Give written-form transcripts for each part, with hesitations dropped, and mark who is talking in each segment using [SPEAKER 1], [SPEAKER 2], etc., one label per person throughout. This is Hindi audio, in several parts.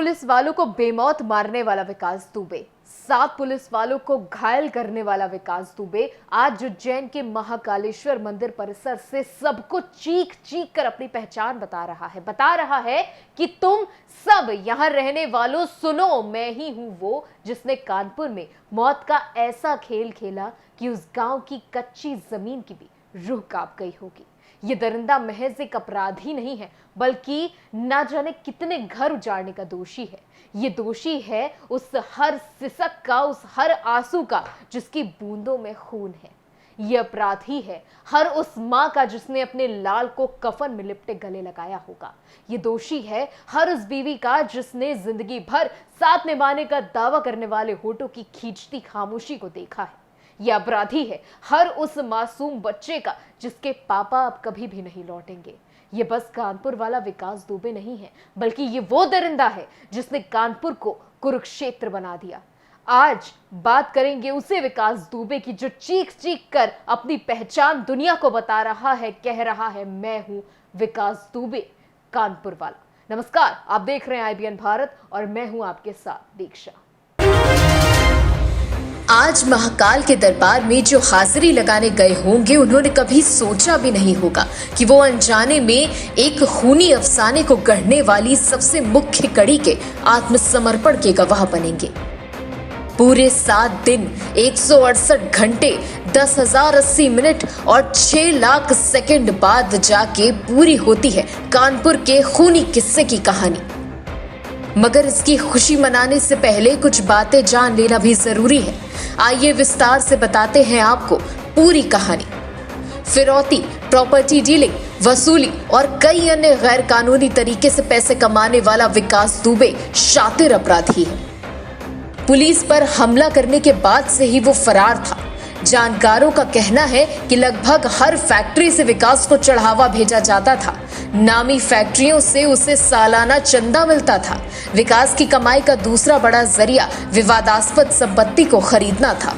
[SPEAKER 1] पुलिस वालों को बेमौत मारने वाला विकास दुबे, 7 पुलिस वालों को घायल करने वाला विकास दुबे आज उज्जैन के महाकालेश्वर मंदिर परिसर से सबको चीख चीख कर अपनी पहचान बता रहा है कि तुम सब यहां रहने वालों सुनो, मैं ही हूं वो जिसने कानपुर में मौत का ऐसा खेल खेला कि उस गांव की कच्ची जमीन की भी रूह कांप गई होगी। ये दरिंदा महज एक अपराधी नहीं है, बल्कि ना जाने कितने घर उजाड़ने का दोषी है। ये दोषी है उस हर सिसक का, उस हर आंसू का जिसकी बूंदों में खून है। ये अपराधी है हर उस मां का जिसने अपने लाल को कफन में लिपटे गले लगाया होगा। ये दोषी है हर उस बीवी का जिसने जिंदगी भर साथ निभाने का दावा करने वाले होठों की खींचती खामोशी को देखा है। यह अपराधी है हर उस मासूम बच्चे का जिसके पापा अब कभी भी नहीं लौटेंगे। ये बस कानपुर वाला विकास दुबे नहीं है, बल्कि ये वो दरिंदा है जिसने कानपुर को कुरुक्षेत्र बना दिया। आज बात करेंगे उसे विकास दुबे की जो चीख चीख कर अपनी पहचान दुनिया को बता रहा है, कह रहा है मैं हूं विकास दुबे, कानपुर वाला। नमस्कार, आप देख रहे हैं IBN भारत और मैं हूं आपके साथ दीक्षा।
[SPEAKER 2] आज महाकाल के दरबार में जो हाजिरी लगाने गए होंगे, उन्होंने कभी सोचा भी नहीं होगा कि वो अनजाने में एक खूनी अफसाने को गढ़ने वाली सबसे मुख्य कड़ी के आत्मसमर्पण के गवाह बनेंगे। पूरे 7 दिन, 168 घंटे, 10,080 मिनट और 6 लाख सेकंड बाद जाके पूरी होती है कानपुर के खूनी किस्से की कहानी। मगर इसकी खुशी मनाने से पहले कुछ बातें जान लेना भी जरूरी है। आइए विस्तार से बताते हैं आपको पूरी कहानी। फिरौती, प्रॉपर्टी डीलिंग, वसूली और कई अन्य गैर कानूनी तरीके से पैसे कमाने वाला विकास दुबे शातिर अपराधी है। पुलिस पर हमला करने के बाद से ही वो फरार था। जानकारों का कहना है कि लगभग हर फैक्ट्री से विकास को चढ़ावा भेजा जाता था। नामी फैक्ट्रियों से उसे सालाना चंदा मिलता था। विकास की कमाई का दूसरा बड़ा जरिया विवादास्पद संपत्ति को खरीदना था।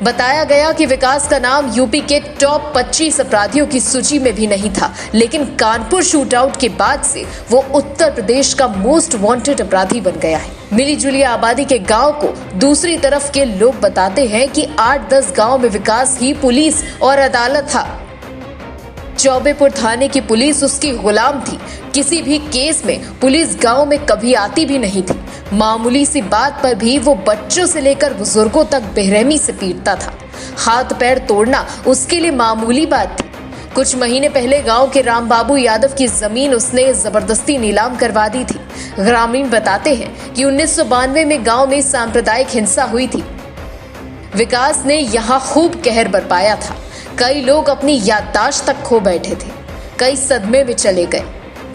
[SPEAKER 2] बताया गया कि विकास का नाम यूपी के टॉप 25 अपराधियों की सूची में भी नहीं था, लेकिन कानपुर शूटआउट के बाद से वो उत्तर प्रदेश का मोस्ट वांटेड अपराधी बन गया है। मिली जुली आबादी के गांव को दूसरी तरफ के लोग बताते हैं कि 8-10 गांव में विकास ही पुलिस और अदालत था। चौबेपुर थाने की पुलिस उसकी गुलाम थी। किसी भी केस में पुलिस गांव में कभी आती भी नहीं थी। मामूली सी बात पर भी वो बच्चों से लेकर बुजुर्गों तक बेरहमी से पीटता था। हाथ पैर तोड़ना उसके लिए मामूली बात थी। कुछ महीने पहले गांव के रामबाबू यादव की जमीन उसने जबरदस्ती नीलाम करवा दी थी। ग्रामीण बताते हैं कि 1992 में गांव में सांप्रदायिक हिंसा हुई थी। विकास ने यहाँ खूब कहर बरपाया था। कई लोग अपनी याददाश्त तक खो बैठे थे, कई सदमे में चले गए।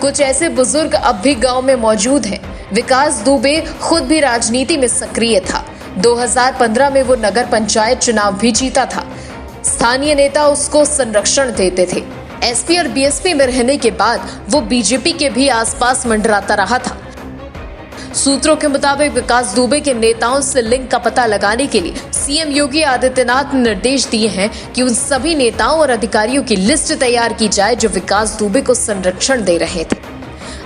[SPEAKER 2] कुछ ऐसे बुजुर्ग अब भी गांव में मौजूद हैं। विकास दुबे खुद भी राजनीति में सक्रिय था। 2015 में वो नगर पंचायत चुनाव भी जीता था। स्थानीय नेता उसको संरक्षण देते थे। SP और BSP में रहने के बाद वो BJP के भी आसपास मंडराता रहा था। सूत्रों के मुताबिक विकास दुबे के नेताओं से लिंक का पता लगाने के लिए CM योगी आदित्यनाथ ने निर्देश दिए हैं कि उन सभी नेताओं और अधिकारियों की लिस्ट तैयार की जाए जो विकास दुबे को संरक्षण दे रहे थे।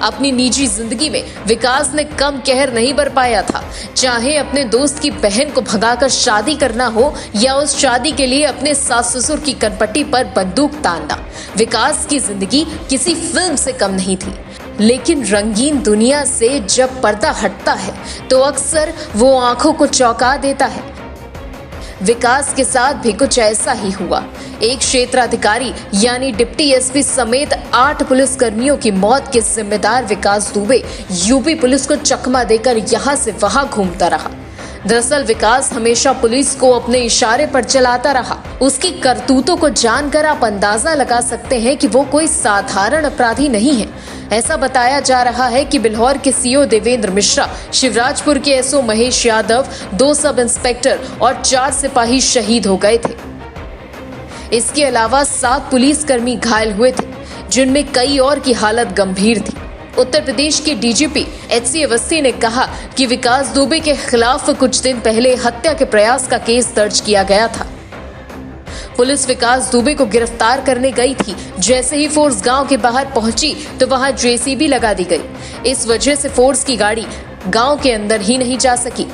[SPEAKER 2] अपनी निजी जिंदगी में विकास ने कम कहर नहीं बरपाया था। चाहे अपने दोस्त की बहन को भगाकर शादी करना हो या उस शादी के लिए अपने सास ससुर की कनपट्टी पर बंदूक तानना, विकास की जिंदगी किसी फिल्म से कम नहीं थी। लेकिन रंगीन दुनिया से जब पर्दा हटता है तो अक्सर वो आंखों को चौंका देता है। विकास के साथ भी कुछ ऐसा ही हुआ। एक क्षेत्राधिकारी यानी डिप्टी SP समेत 8 पुलिस कर्मियों की मौत के जिम्मेदार विकास दुबे यूपी पुलिस को चकमा देकर यहाँ से वहां घूमता रहा। दरअसल विकास हमेशा पुलिस को अपने इशारे पर चलाता रहा। उसकी करतूतों को जानकर आप अंदाजा लगा सकते हैं कि वो कोई साधारण अपराधी नहीं है। ऐसा बताया जा रहा है कि बिल्हौर के CO देवेंद्र मिश्रा, शिवराजपुर के SO Mahesh Yadav, 2 sub inspector और 4 सिपाही शहीद हो गए थे। इसके अलावा 7 पुलिसकर्मी घायल हुए थे, जिनमें कई और की हालत गंभीर थी। उत्तर प्रदेश के DGP HC अवस्थी ने कहा कि विकास दुबे के खिलाफ कुछ दिन पहले हत्या के प्रयास का केस दर्ज किया गया था। पुलिस विकास दुबे को गिरफ्तार करने गई थी। जैसे ही फोर्स गांव के बाहर पहुंची तो वहां जेसीबी लगा दी गई। इस वजह से फोर्स की गाड़ी गांव के अंदर ही नहीं जा सकी।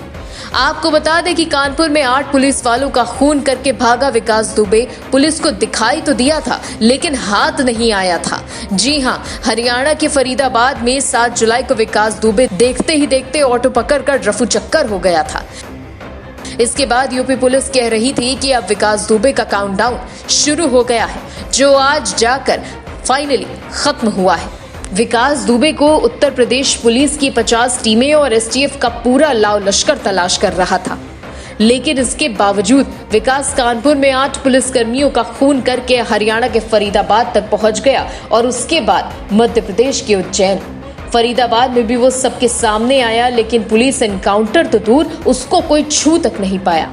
[SPEAKER 2] आपको बता दें कि कानपुर में 8 पुलिस वालों का खून करके भागा विकास दुबे पुलिस को दिखाई तो दिया था, लेकिन हाथ नहीं आया था। जी हां, हरियाणा के फरीदाबाद में 7 जुलाई को विकास दुबे देखते ही देखते ऑटो पकड़कर रफू चक्कर हो गया था। इसके बाद यूपी पुलिस कह रही थी कि अब विकास दुबे का काउंटडाउन शुरू हो गया है, जो आज जाकर फाइनली खत्म हुआ है। विकास दुबे को उत्तर प्रदेश पुलिस की 50 टीमें और एसटीएफ का पूरा लाव लश्कर तलाश कर रहा था, लेकिन इसके बावजूद विकास कानपुर में 8 पुलिसकर्मियों का खून करके हरियाणा के फरीदाबाद तक पहुंच गया और उसके बाद मध्य प्रदेश के उज्जैन। फरीदाबाद में भी वो सबके सामने आया, लेकिन पुलिस एनकाउंटर तो दूर, उसको कोई छू तक नहीं पाया।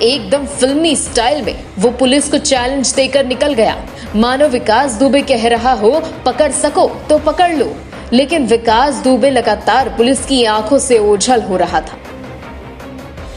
[SPEAKER 2] एकदम फिल्मी स्टाइल में वो पुलिस को चैलेंज देकर निकल गया, मानो विकास दुबे कह रहा हो पकड़ सको तो पकड़ लो। लेकिन विकास दुबे लगातार पुलिस की आंखों से ओझल हो रहा था।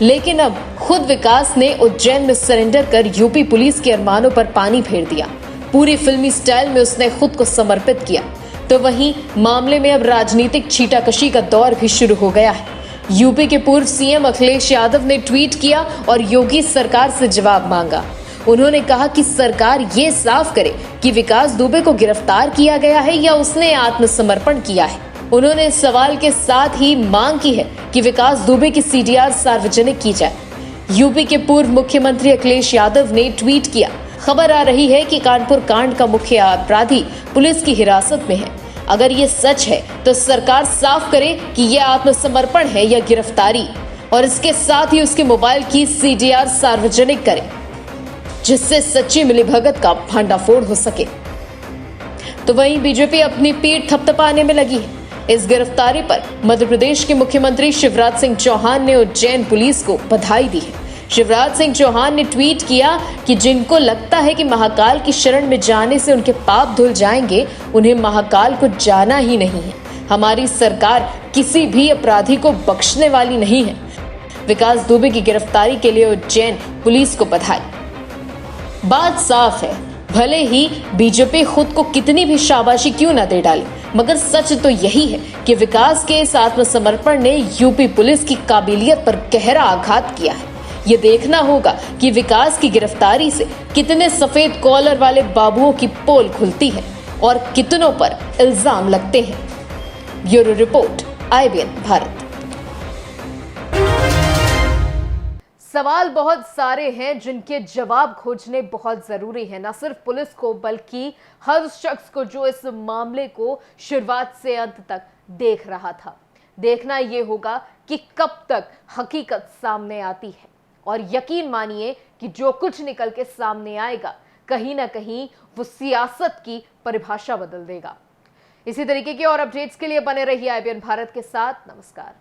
[SPEAKER 2] लेकिन अब खुद विकास ने उज्जैन में सरेंडर कर यूपी पुलिस के अरमानों पर पानी फेर दिया। पूरी फिल्मी स्टाइल में उसने खुद को समर्पित किया। तो वहीं मामले में अब राजनीतिक छीटाकशी का दौर भी शुरू हो गया है। यूपी के पूर्व सीएम अखिलेश यादव ने ट्वीट किया और योगी सरकार से जवाब मांगा। उन्होंने कहा कि सरकार ये साफ करे कि विकास दुबे को गिरफ्तार किया गया है या उसने आत्मसमर्पण किया है। उन्होंने इस सवाल के साथ ही मांग की है कि विकास दुबे की सीडीआर सार्वजनिक की जाए। यूपी के पूर्व मुख्यमंत्री अखिलेश यादव ने ट्वीट किया, खबर आ रही है कि कानपुर कांड का मुख्य अपराधी पुलिस की हिरासत में है। अगर ये सच है तो सरकार साफ करे कि यह आत्मसमर्पण है या गिरफ्तारी, और इसके साथ ही उसके मोबाइल की सीडीआर सार्वजनिक करे, जिससे सच्ची मिलीभगत का भंडाफोड़ हो सके। तो वहीं बीजेपी अपनी पीठ थपथपाने में लगी है। इस गिरफ्तारी पर मध्य प्रदेश के मुख्यमंत्री शिवराज सिंह चौहान ने उज्जैन पुलिस को बधाई दी है। शिवराज सिंह चौहान ने ट्वीट किया कि जिनको लगता है कि महाकाल की शरण में जाने से उनके पाप धुल जाएंगे, उन्हें महाकाल को जाना ही नहीं है। हमारी सरकार किसी भी अपराधी को बख्शने वाली नहीं है। विकास दुबे की गिरफ्तारी के लिए उज्जैन पुलिस को बधाई। बात साफ है, भले ही बीजेपी खुद को कितनी भी शाबाशी क्यों न दे डाले, मगर सच तो यही है कि विकास के इस आत्मसमर्पण ने यूपी पुलिस की काबिलियत पर गहरा आघात किया है। ये देखना होगा कि विकास की गिरफ्तारी से कितने सफेद कॉलर वाले बाबुओं की पोल खुलती है और कितनों पर इल्जाम लगते हैं। Bureau report, IBN Bharat.
[SPEAKER 1] सवाल बहुत सारे हैं जिनके जवाब खोजने बहुत जरूरी है, न सिर्फ पुलिस को बल्कि हर शख्स को जो इस मामले को शुरुआत से अंत तक देख रहा था। देखना यह होगा कि कब तक हकीकत सामने आती है, और यकीन मानिए कि जो कुछ निकल के सामने आएगा कहीं ना कहीं वो सियासत की परिभाषा बदल देगा। इसी तरीके के और अपडेट्स के लिए बने रहिए IBN भारत के साथ। नमस्कार।